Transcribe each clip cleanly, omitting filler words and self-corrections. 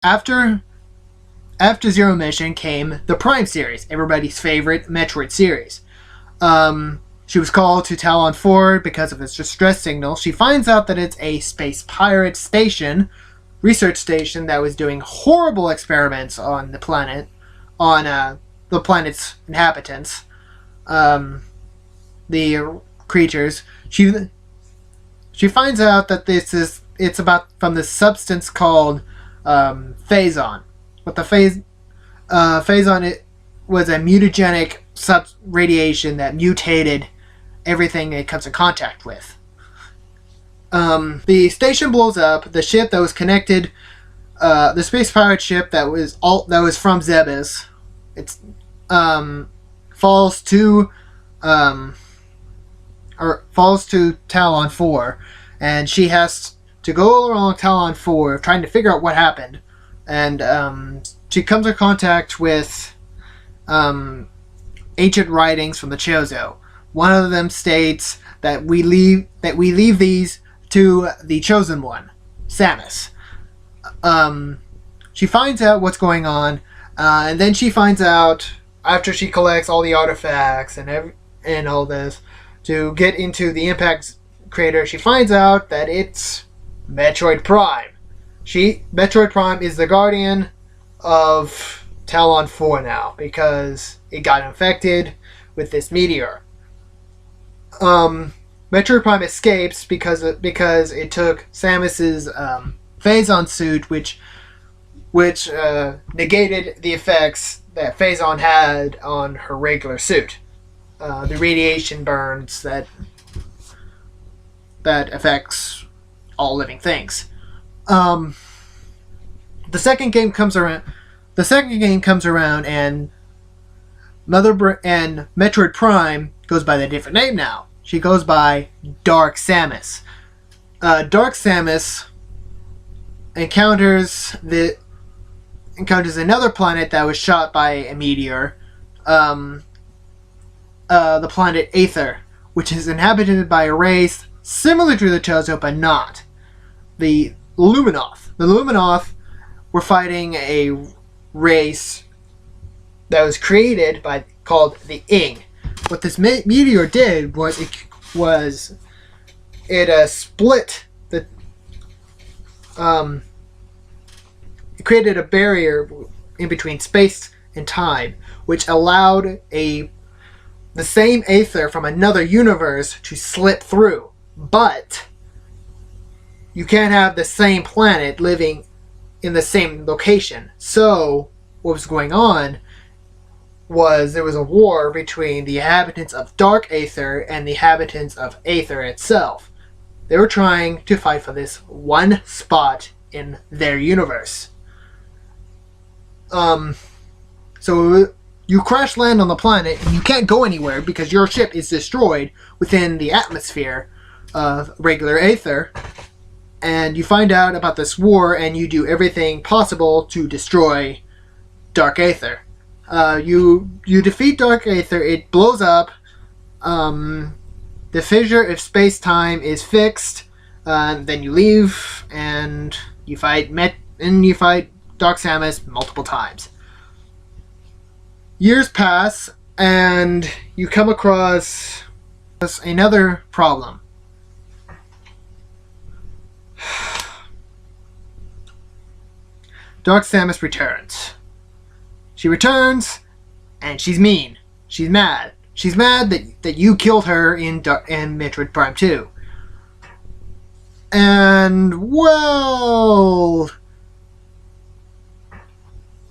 after Zero Mission came the Prime series, everybody's favorite Metroid series. She was called to Talon 4 because of its distress signal. She finds out that it's a space pirate station, research station, that was doing horrible experiments on the planet, on the planet's inhabitants, the creatures. She finds out that it's about from this substance called phazon. But the phazon, it was a mutagenic radiation that mutated everything it comes in contact with. The station blows up. The ship that was connected, the space pirate ship that was from Zebes, it's falls to Talon 4, and she has to go along Talon 4 trying to figure out what happened. And she comes in contact with ancient writings from the Chozo. One of them states that we leave these to the Chosen One, Samus. She finds out what's going on, and then she finds out, after she collects all the artifacts and all this to get into the impact crater, she finds out that it's Metroid Prime. Metroid Prime is the guardian of Talon 4 now because it got infected with this meteor. Metroid Prime escapes because it took Samus's phazon suit, which negated the effects that phazon had on her regular suit. The radiation burns that affects all living things. The second game comes around, and Metroid Prime goes by a different name now. She goes by Dark Samus. Dark Samus encounters another planet that was shot by a meteor, the planet Aether, which is inhabited by a race similar to the Chozo, but not. The Luminoth. The Luminoth were fighting a race that was created called the Ing. What this meteor did was it split the it created a barrier in between space and time, which allowed the same Aether from another universe to slip through. But you can't have the same planet living in the same location. So what was going on was there was a war between the inhabitants of Dark Aether and the inhabitants of Aether itself. They were trying to fight for this one spot in their universe. So you crash land on the planet and you can't go anywhere because your ship is destroyed within the atmosphere of regular Aether. And you find out about this war and you do everything possible to destroy Dark Aether. You defeat Dark Aether, it blows up. The fissure of space-time is fixed. Then you leave and you fight Dark Samus multiple times. Years pass and you come across another problem. Dark Samus returns. She returns, and she's mean. She's mad. She's mad that you killed her in Metroid Prime 2. And, well,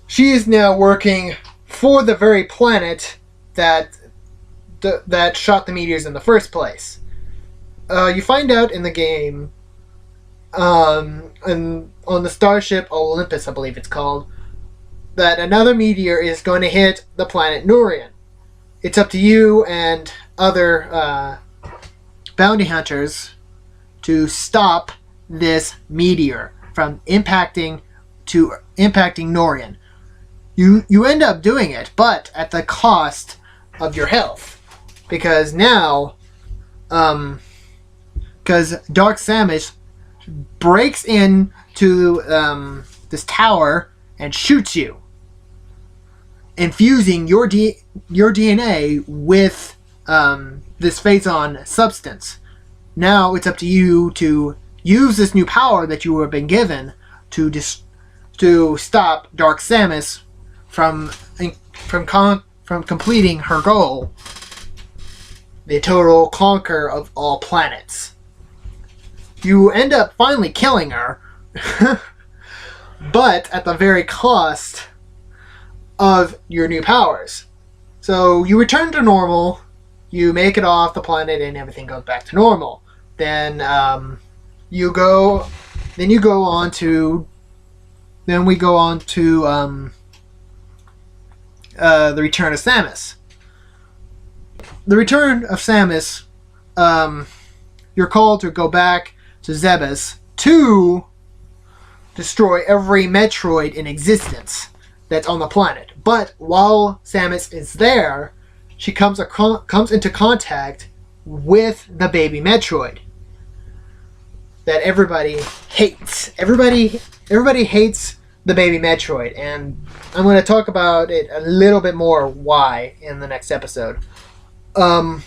she is now working for the very planet that shot the meteors in the first place. You find out in the game, and on the starship Olympus, I believe it's called, that another meteor is going to hit the planet Nurian. It's up to you and other bounty hunters to stop this meteor from impacting Nurian. You end up doing it, but at the cost of your health, because now, because Dark Samus breaks into the this tower and shoots you, infusing your DNA with this phazon substance. Now it's up to you to use this new power that you have been given to stop Dark Samus from completing her goal, the total conquer of all planets. You end up finally killing her, but at the very cost of your new powers. So you return to normal, you make it off the planet, and everything goes back to normal. Then we go on to the Return of Samus. The Return of Samus, you're called to go back to Zebes to destroy every Metroid in existence that's on the planet. But while Samus is there, she comes into contact with the baby Metroid that everybody hates. Everybody hates the baby Metroid, and I'm going to talk about it a little bit more why in the next episode. The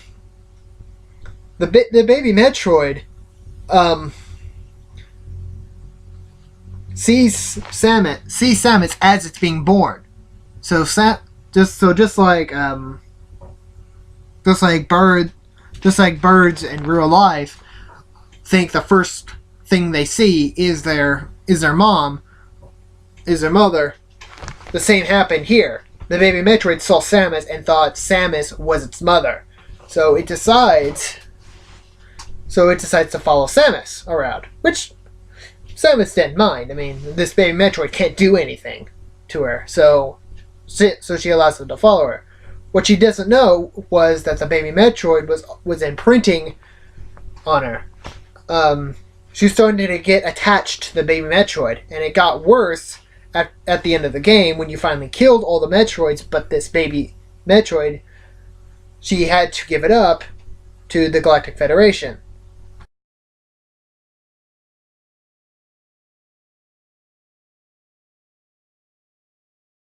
baby Metroid sees Samus as it's being born. Just like birds in real life think the first thing they see is their mom, is their mother. The same happened here. The baby Metroid saw Samus and thought Samus was its mother. So it decides to follow Samus around, which Samus didn't mind. I mean, this baby Metroid can't do anything to her, so she allows them to follow her. What she doesn't know was that the baby Metroid was imprinting on her. She started to get attached to the baby Metroid, and it got worse at the end of the game when you finally killed all the Metroids, but this baby Metroid, she had to give it up to the Galactic Federation.